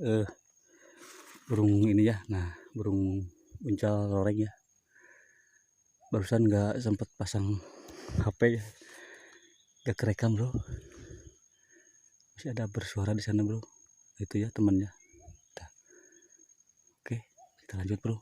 eh, burung ini ya. Nah, burung uncal loreng ya. Barusan nggak sempat pasang HP ya, gak kerekam bro. Masih ada bersuara di sana bro. Itu ya temannya. Nah, oke, kita lanjut bro.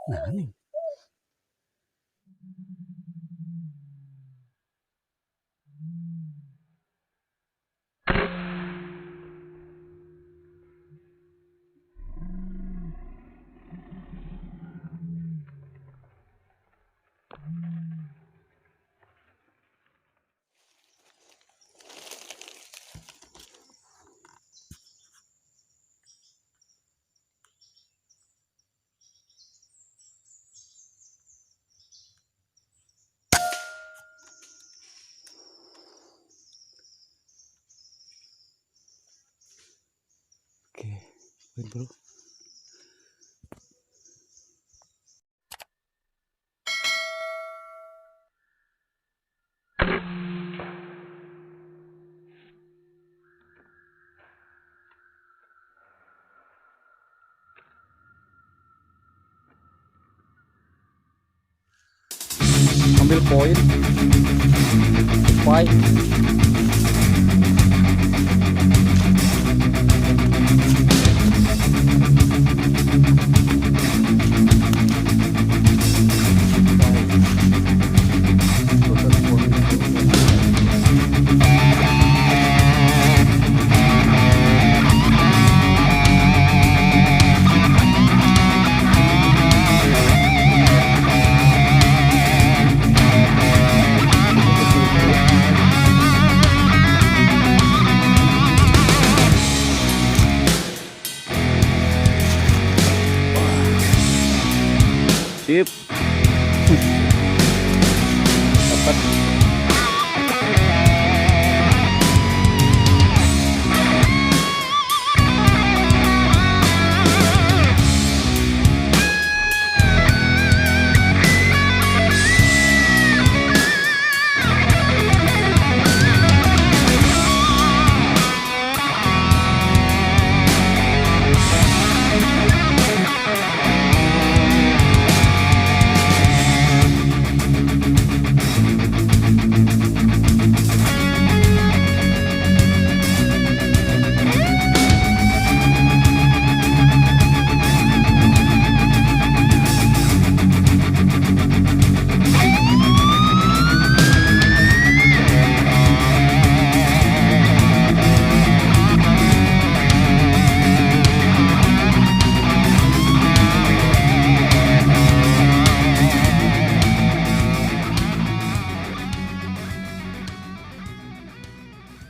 Nah nih. Oke, poin bro. Ambil poin. Bye. Sip. Dapat.